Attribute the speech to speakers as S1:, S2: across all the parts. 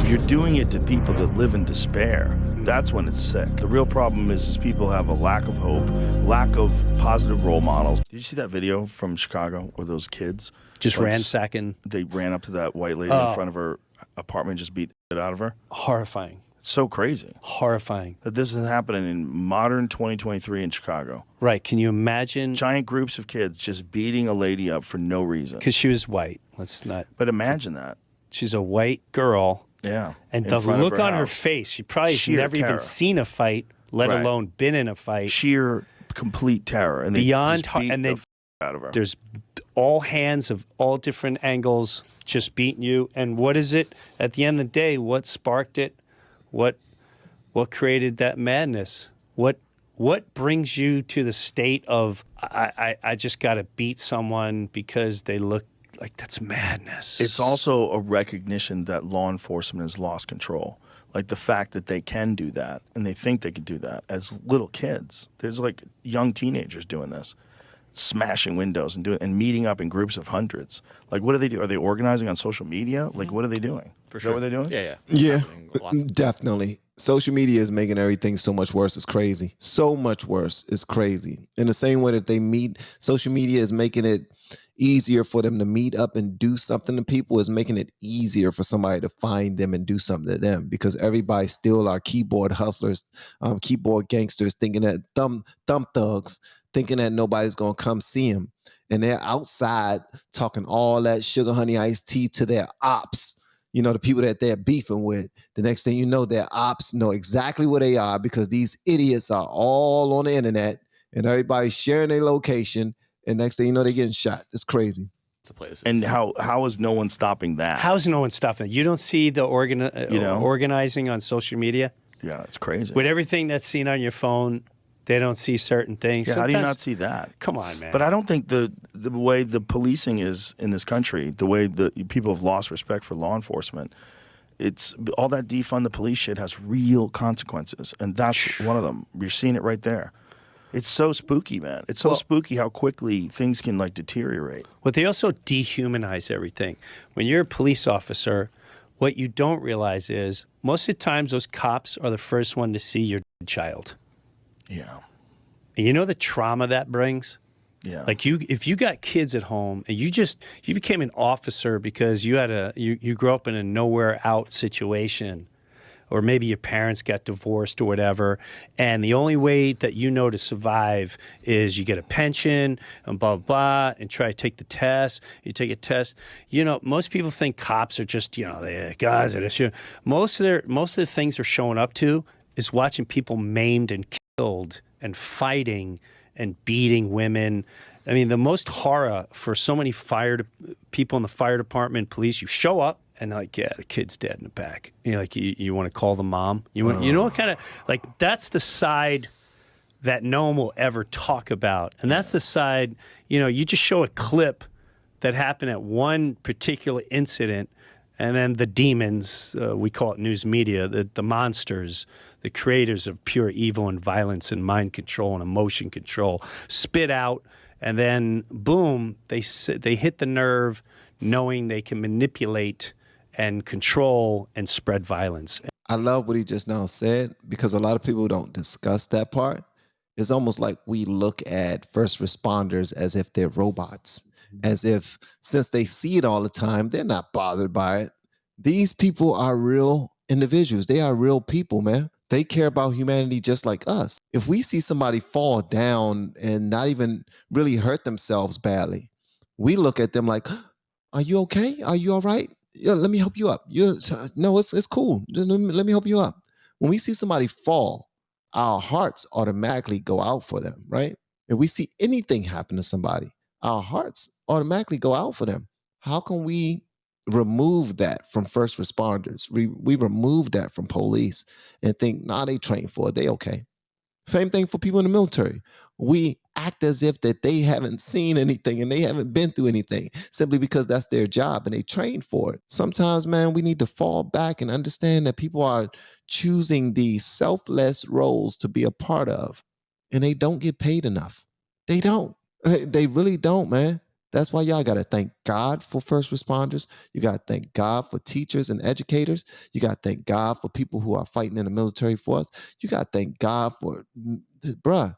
S1: If you're doing it to people that live in despair, that's when it's sick. The real problem is people have a lack of hope, lack of positive role models. Did you see that video from Chicago where those kids
S2: just ransacking?
S1: They ran up to that white lady in front of her apartment and just beat it out of her.
S2: Horrifying.
S1: It's so crazy.
S2: Horrifying.
S1: That this is happening in modern 2023 in Chicago.
S2: Right. Can you imagine?
S1: Giant groups of kids just beating a lady up for no reason.
S2: Because she was white. Let's not.
S1: But imagine that.
S2: She's a white girl.
S1: Yeah.
S2: And the look on her face, she probably has never even seen a fight, let alone been in a fight.
S1: Sheer, complete terror. And
S2: beyond, and then
S1: out of her.
S2: There's all hands of all different angles just beating you. And what is it? At the end of the day, what sparked it? What created that madness? What brings you to the state of I just got to beat someone because they look like that's madness?
S1: It's also a recognition that law enforcement has lost control. Like the fact that they can do that and they think they can do that as little kids. There's like young teenagers doing this, smashing windows and meeting up in groups of hundreds. Like what do they do? Are they organizing on social media? Like what are they doing?
S3: For
S1: Is
S3: sure.
S1: that what they're doing?
S3: Yeah.
S4: Definitely. Social media is making everything so much worse. It's crazy. So much worse. It's crazy. In the same way that they meet, social media is making it easier for them to meet up and do something to people, is making it easier for somebody to find them and do something to them, because everybody still are keyboard hustlers, keyboard gangsters, thinking that thumb thugs, thinking that nobody's going to come see them. And they're outside talking all that sugar honey iced tea to their ops, you know, the people that they're beefing with. The next thing you know, their ops know exactly where they are because these idiots are all on the internet and everybody's sharing their location. And next thing you know, they're getting shot. It's crazy.
S1: And how is no one stopping that?
S2: How's no one stopping it? You don't see the organizing on social media?
S1: Yeah, it's crazy.
S2: With everything that's seen on your phone, they don't see certain things.
S1: Yeah, how do you not see that?
S2: Come on, man.
S1: But I don't think the way the policing is in this country, the way the people have lost respect for law enforcement, it's all that defund the police shit has real consequences, and that's one of them. You're seeing it right there. It's so spooky, man. It's so spooky how quickly things can like deteriorate.
S2: Well, they also dehumanize everything. When you're a police officer, what you don't realize is most of the times those cops are the first one to see your child.
S1: Yeah.
S2: And you know the trauma that brings?
S1: Yeah.
S2: Like if you got kids at home and you became an officer because you grew up in a nowhere out situation, or maybe your parents got divorced or whatever, and the only way that you know to survive is you get a pension and blah, blah, blah, and try to take the test. You take a test. You know, most people think cops are just, you know, the guys that are shooting. Most of the things they're showing up to is watching people maimed and killed and fighting and beating women. I mean, the most horror for so many people in the fire department, police, you show up, and like, yeah, the kid's dead in the back. You know, like you want to call the mom. You know what kind of, like, that's the side that no one will ever talk about. And that's the side, you know, you just show a clip that happened at one particular incident, and then the demons, we call it news media, the monsters, the creators of pure evil and violence and mind control and emotion control, spit out, and then boom, they hit the nerve, knowing they can manipulate and control and spread violence.
S4: I love what he just now said, because a lot of people don't discuss that part. It's almost like we look at first responders as if they're robots, as if since they see it all the time, they're not bothered by it. These people are real individuals. They are real people, man. They care about humanity just like us. If we see somebody fall down and not even really hurt themselves badly, we look at them like, are you okay? Are you all right? Yeah, let me help you up. No, it's cool. Let me help you up. When we see somebody fall, our hearts automatically go out for them, right? If we see anything happen to somebody, our hearts automatically go out for them. How can we remove that from first responders? We remove that from police and think, nah, they trained for it. They okay. Same thing for people in the military. We act as if that they haven't seen anything and they haven't been through anything simply because that's their job and they trained for it. Sometimes, man, we need to fall back and understand that people are choosing these selfless roles to be a part of, and they don't get paid enough. They don't. They really don't, man. That's why y'all got to thank God for first responders. You got to thank God for teachers and educators. You got to thank God for people who are fighting in the military force. You got to thank God for, bruh,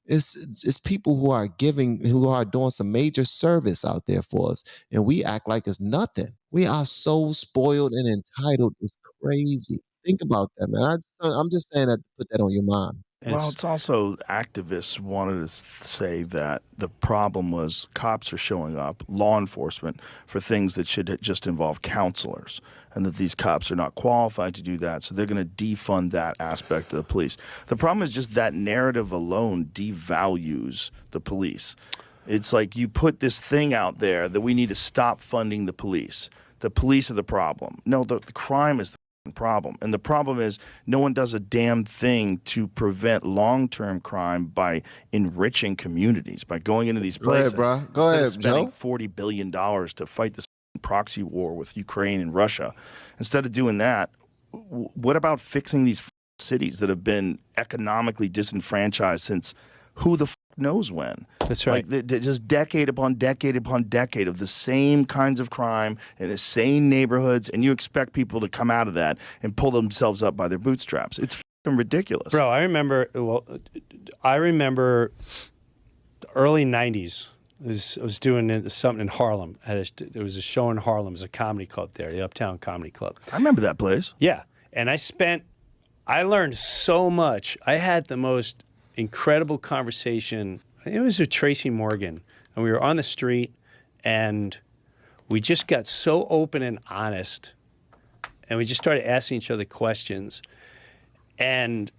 S4: it's people who are giving, who are doing some major service out there for us, and we act like it's nothing. We are so spoiled and entitled. It's crazy. Think about that, man. I'm just saying that to put that on your mind.
S1: Well, it's also activists wanted to say that the problem was cops are showing up, law enforcement, for things that should just involve counselors, and that these cops are not qualified to do that, so they're going to defund that aspect of the police. The problem is just that narrative alone devalues the police. It's like you put this thing out there that we need to stop funding the police. The police are the problem. No, the crime is the problem. And the problem is no one does a damn thing to prevent long-term crime by enriching communities, by going into these places.
S4: Go ahead, bro. Go ahead,
S1: spending
S4: Joe.
S1: $40 billion to fight this proxy war with Ukraine and Russia. Instead of doing that, what about fixing these cities that have been economically disenfranchised since who the knows when?
S2: That's right.
S1: Like just decade upon decade upon decade of the same kinds of crime in the same neighborhoods, and you expect people to come out of that and pull themselves up by their bootstraps. It's ridiculous.
S2: Bro, I remember the early 90s. I was doing something in Harlem. There was a show in Harlem. It was a comedy club there, the Uptown Comedy Club.
S1: I remember that place.
S2: Yeah. And I learned so much. I had the most incredible conversation. It was with Tracy Morgan, and we were on the street, and we just got so open and honest, and we just started asking each other questions. And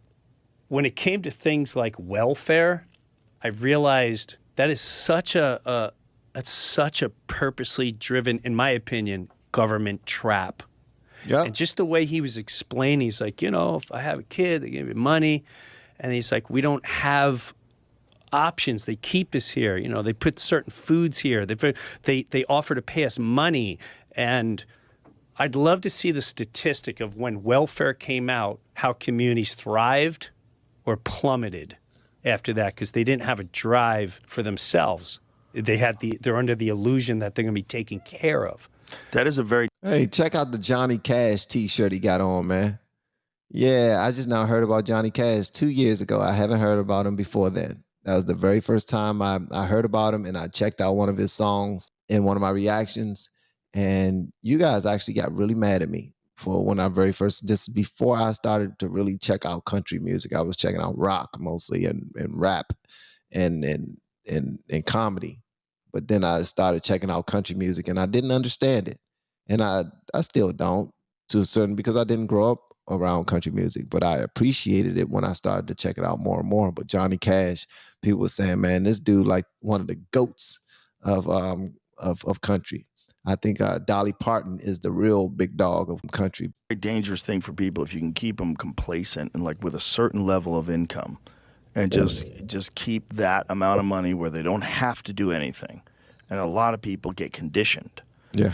S2: when it came to things like welfare, I realized that is such a purposely driven, in my opinion, government trap.
S4: Yeah.
S2: And just the way he was explaining, he's like, if I have a kid, they give me money. And he's like, we don't have options. They keep us here. They put certain foods here. They offer to pay us money. And I'd love to see the statistic of when welfare came out, how communities thrived or plummeted after that, because they didn't have a drive for themselves. They're under the illusion that they're going to be taken care of.
S1: That is a very...
S4: Hey, check out the Johnny Cash t-shirt he got on, man. Yeah, I just now heard about Johnny Cash 2 years ago. I haven't heard about him before then. That was the very first time I heard about him, and I checked out one of his songs in one of my reactions. And you guys actually got really mad at me for when I very first, just before I started to really check out country music. I was checking out rock mostly and rap and comedy. But then I started checking out country music, and I didn't understand it. And I still don't, to a certain, because I didn't grow up around country music, but I appreciated it when I started to check it out more and more. But Johnny Cash, people were saying, man, this dude like one of the goats of country. I think Dolly Parton is the real big dog of country.
S1: Very dangerous thing for people if you can keep them complacent and like with a certain level of income, and just keep that amount of money where they don't have to do anything. And a lot of people get conditioned.
S4: Yeah.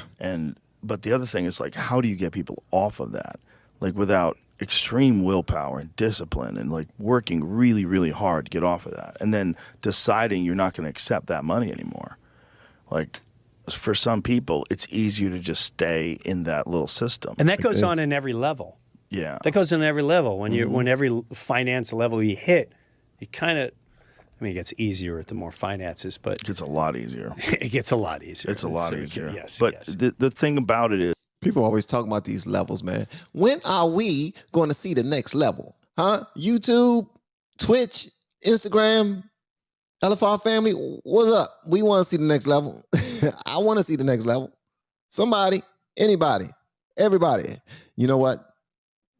S1: But the other thing is, like, how do you get people off of that? Like, without extreme willpower and discipline and like working really, really hard to get off of that, and then deciding you're not going to accept that money anymore. Like, for some people, it's easier to just stay in that little system.
S2: And that goes on in every level.
S1: Yeah.
S2: That goes on every level. When every finance level you hit, you kind of, it gets easier with the more finances, but
S1: it gets a lot easier.
S2: It gets a lot easier.
S1: It's a lot easier.
S2: Yes.
S1: But
S2: yes.
S1: the thing about it is,
S4: people always talk about these levels, man. When are we going to see the next level? Huh? YouTube, Twitch, Instagram, LFR family, what's up? We want to see the next level. I want to see the next level. Somebody, anybody, everybody. You know what?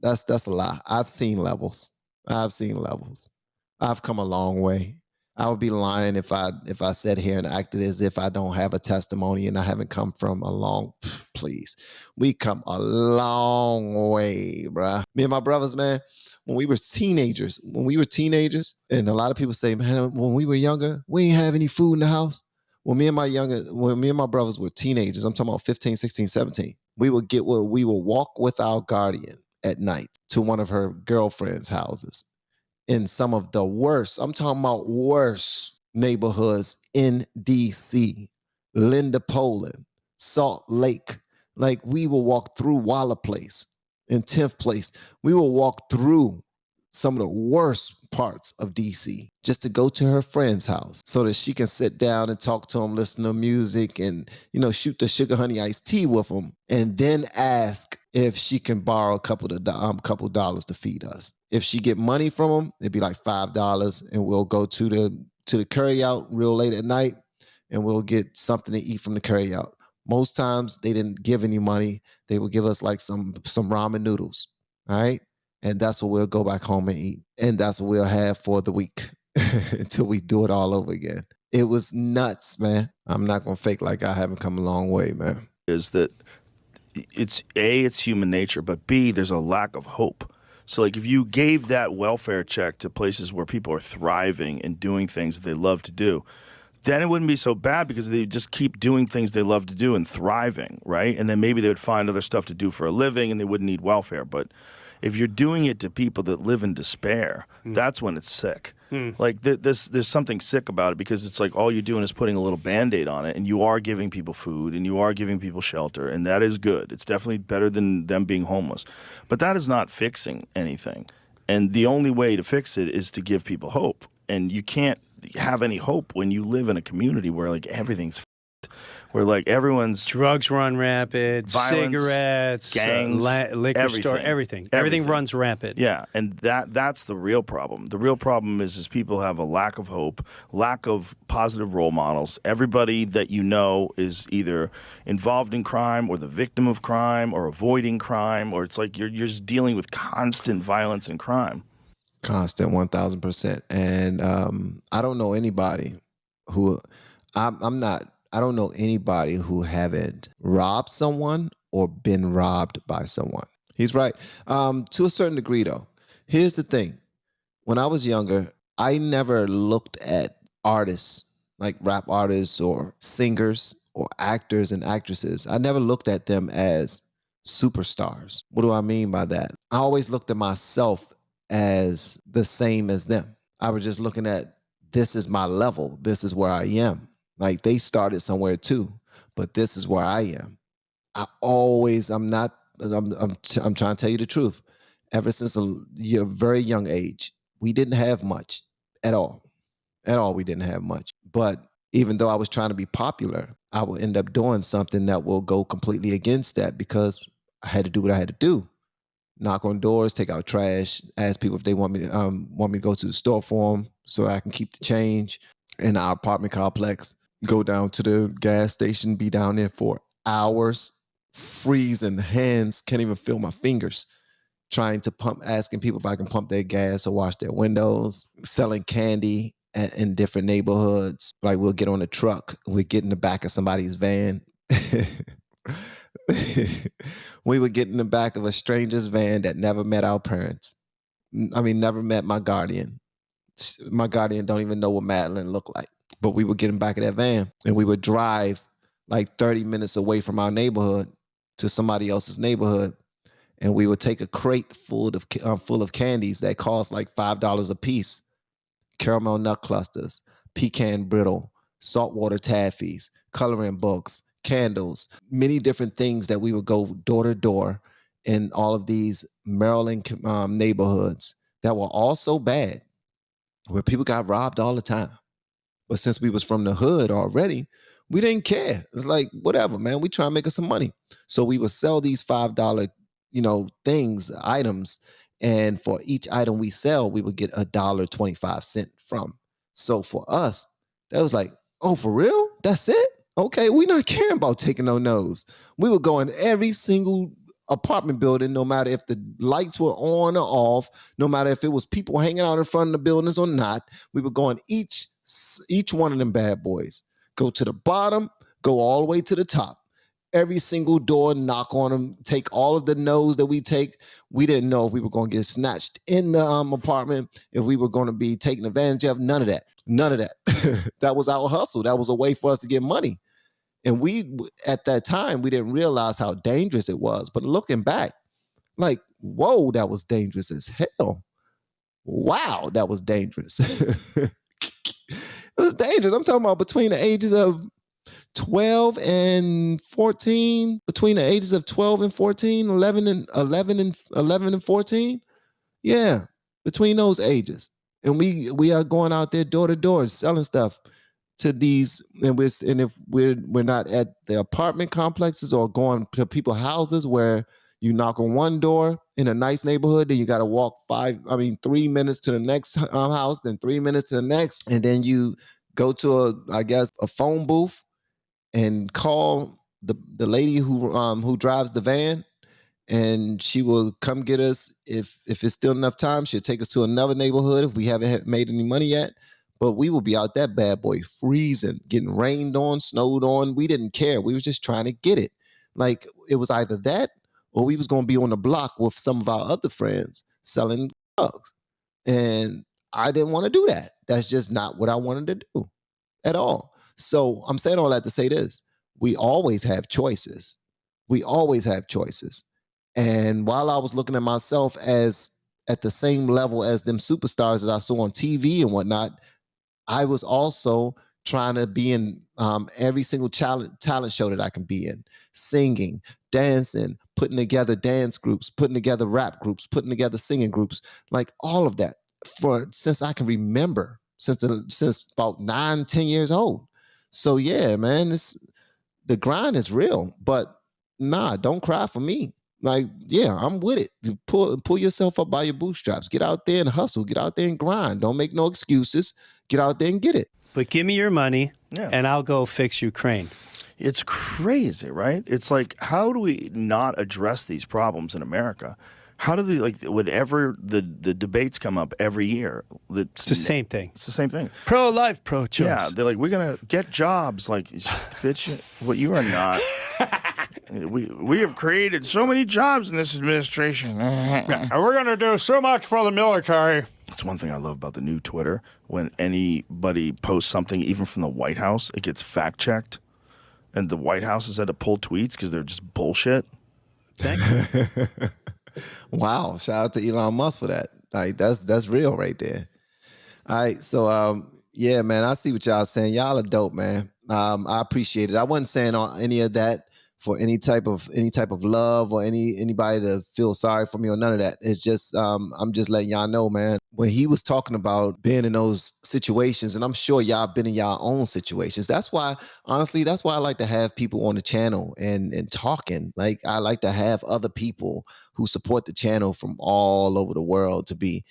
S4: That's a lie. I've seen levels. I've come a long way. I would be lying if I sat here and acted as if I don't have a testimony and I haven't come from a long, please. We come a long way, bruh. Me and my brothers, man, when we were teenagers, and a lot of people say, man, when we were younger, we didn't have any food in the house. When me and my brothers were teenagers, I'm talking about 15, 16, 17, we would walk with our guardian at night to one of her girlfriend's houses in some of the worst, I'm talking about worst neighborhoods in DC. Linda, Poland, Salt Lake. Like we will walk through Walla Place in 10th place. We will walk through some of the worst parts of DC just to go to her friend's house so that she can sit down and talk to them, listen to music, and shoot the sugar honey iced tea with them, and then ask if she can borrow a couple dollars to feed us. If she get money from them, it'd be like $5, and we'll go to the curry out real late at night, and we'll get something to eat from the curry out. Most times they didn't give any money. They would give us like some ramen noodles. All right. And that's what we'll go back home and eat. And that's what we'll have for the week until we do it all over again. It was nuts, man. I'm not going to fake like I haven't come a long way, man.
S1: Is that it's human nature, but B, there's a lack of hope. So like if you gave that welfare check to places where people are thriving and doing things that they love to do, then it wouldn't be so bad because they just keep doing things they love to do and thriving, right? And then maybe they would find other stuff to do for a living and they wouldn't need welfare. But if you're doing it to people that live in despair, that's when it's sick. Like there's something sick about it because it's like all you're doing is putting a little Band-Aid on it, and you are giving people food and you are giving people shelter, and that is good. It's definitely better than them being homeless. But that is not fixing anything. And the only way to fix it is to give people hope. And you can't have any hope when you live in a community where like everything's where like everyone's
S2: drugs run rampant,
S1: violence,
S2: cigarettes,
S1: gangs,
S2: liquor store, everything runs rampant.
S1: Yeah, and that's the real problem. The real problem is people have a lack of hope, lack of positive role models. Everybody that you know is either involved in crime or the victim of crime or avoiding crime, or it's like you're just dealing with constant violence and crime.
S4: Constant 1,000%. And I don't know anybody who I don't know anybody who haven't robbed someone or been robbed by someone. He's right. To a certain degree, though. Here's the thing. When I was younger, I never looked at artists, like rap artists or singers or actors and actresses. I never looked at them as superstars. What do I mean by that? I always looked at myself as the same as them. I was just looking at, this is my level. This is where I am. Like they started somewhere too, but this is where I am. I'm trying to tell you the truth. Ever since a very young age, we didn't have much at all. At all, we didn't have much. But even though I was trying to be popular, I will end up doing something that will go completely against that because I had to do what I had to do. Knock on doors, take out trash, ask people if they want me to go to the store for them so I can keep the change in our apartment complex. Go down to the gas station, be down there for hours, freezing, hands, can't even feel my fingers, trying to pump, asking people if I can pump their gas or wash their windows, selling candy in different neighborhoods. Like we'll get on a truck, we'd get in the back of somebody's van. We would get in the back of a stranger's van that never met our parents. I mean, never met my guardian. My guardian don't even know what Madeline looked like. But we would get in the back of that van and we would drive like 30 minutes away from our neighborhood to somebody else's neighborhood. And we would take a crate full of candies that cost like $5 a piece. Caramel nut clusters, pecan brittle, saltwater taffies, coloring books, candles, many different things that we would go door to door in all of these Maryland neighborhoods that were all so bad, where people got robbed all the time. But since we was from the hood already, we didn't care. It's like, whatever, man, we try to make us some money. So we would sell these $5, items. And for each item we sell, we would get $1.25 from. So for us, that was like, oh, for real? That's it? Okay, we not caring about taking no no's. We would go in every single apartment building, no matter if the lights were on or off, no matter if it was people hanging out in front of the buildings or not. We would go in each one of them bad boys. Go to the bottom, go all the way to the top. Every single door, knock on them, take all of the no's that we take. We didn't know if we were going to get snatched in the apartment, if we were going to be taken advantage of. None of that. That was our hustle. That was a way for us to get money. And we, at that time, we didn't realize how dangerous it was. But looking back, like, whoa, that was dangerous as hell. Wow, that was dangerous. It was dangerous. I'm talking about between the ages of 12 and 14, between the ages of 12 and 14, 11 and 14. Yeah, between those ages. And we are going out there door to door selling stuff to these, and if we're not at the apartment complexes or going to people's houses where you knock on one door in a nice neighborhood, then you got to walk 3 minutes to the next house, then 3 minutes to the next, and then you go to a phone booth and call the lady who drives the van, and she will come get us if it's still enough time. She'll take us to another neighborhood if we haven't made any money yet. But we will be out that bad boy freezing, getting rained on, snowed on. We didn't care. We were just trying to get it. Like, it was either that or we was going to be on the block with some of our other friends selling drugs. And I didn't want to do that. That's just not what I wanted to do at all. So I'm saying all that to say this. We always have choices. We always have choices. And while I was looking at myself as at the same level as them superstars that I saw on TV and whatnot, I was also trying to be in every single talent show that I can be in, singing, dancing, putting together dance groups, putting together rap groups, putting together singing groups, like all of that since I can remember, since about 9-10 years old. So yeah, man, the grind is real, but nah, don't cry for me. Like, yeah, I'm with it. You pull yourself up by your bootstraps. Get out there and hustle. Get out there and grind. Don't make no excuses. Get out there and get it.
S2: But give me your money, and I'll go fix Ukraine.
S1: It's crazy, right? It's like, how do we not address these problems in America? How do they, whenever the debates come up every year?
S2: It's the same thing.
S1: It's the same thing.
S2: Pro-life, pro-choice.
S1: Yeah, they're like, we're going to get jobs. Like, bitch, what you are not. We have created so many jobs in this administration.
S2: And we're going to do so much for the military.
S1: That's one thing I love about the new Twitter. When anybody posts something, even from the White House, it gets fact-checked. And the White House has had to pull tweets because they're just bullshit.
S2: Thank you.
S4: Wow. Shout out to Elon Musk for that. Like, that's real right there. All right. So, yeah, man, I see what y'all saying. Y'all are dope, man. I appreciate it. I wasn't saying any of that for any type of love or anybody to feel sorry for me or none of that. It's just I'm just letting y'all know, man. When he was talking about being in those situations, and I'm sure y'all been in y'all own situations. That's why, honestly, that's why I like to have people on the channel and talking. Like, I like to have other people who support the channel from all over the world to be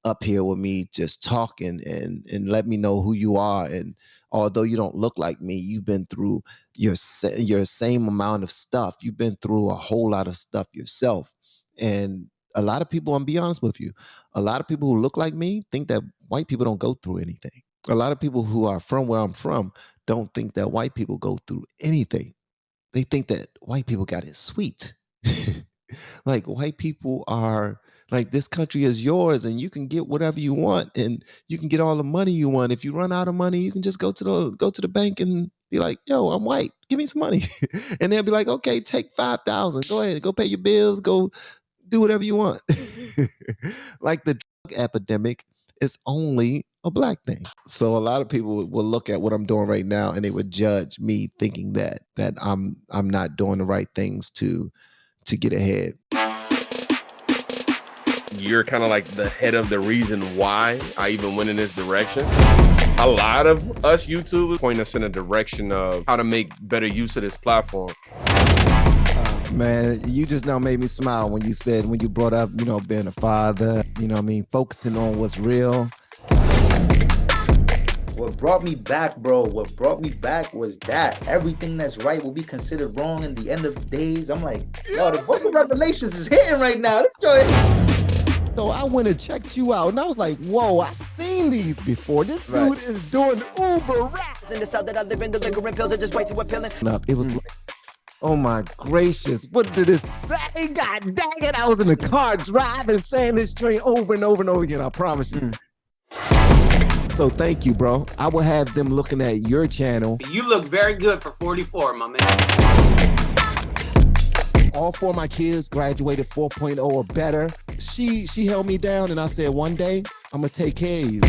S4: up here with me just talking and let me know who you are. And although you don't look like me, you've been through your same amount of stuff. You've been through a whole lot of stuff yourself. And a lot of people, I'm be honest with you, a lot of people who look like me think that white people don't go through anything. A lot of people who are from where I'm from don't think that white people go through anything. They think that white people got it sweet. Like, white people are like, this country is yours and you can get whatever you want and you can get all the money you want. If you run out of money, you can just go to the bank and be like, yo, I'm white, give me some money. And they'll be like, okay, take 5,000. Go ahead, go pay your bills, go do whatever you want. Like, the drug epidemic is only a black thing. So a lot of people will look at what I'm doing right now and they would judge me thinking that I'm not doing the right things to get ahead.
S3: You're kind of like the head of the reason why I even went in this direction. A lot of us YouTubers point us in a direction of how to make better use of this platform.
S4: Man, you just now made me smile when you brought up, being a father, focusing on what's real.
S5: What brought me back, bro, was that everything that's right will be considered wrong in the end of the days. I'm like, yo, the book of Revelations is hitting right now. This joint.
S4: So I went and checked you out, and I was like, whoa, I've seen these before. This dude is doing Uber rap.
S6: In the south that I live in, the liquor and pills are just way too appealing.
S4: It was like, oh my gracious, what did it say? God dang it, I was in the car driving, saying this train over and over and over again, I promise you. So thank you, bro. I will have them looking at your channel.
S7: You look very good for 44, my man.
S4: All four of my kids graduated 4.0 or better. She held me down and I said, one day I'm gonna take care of you.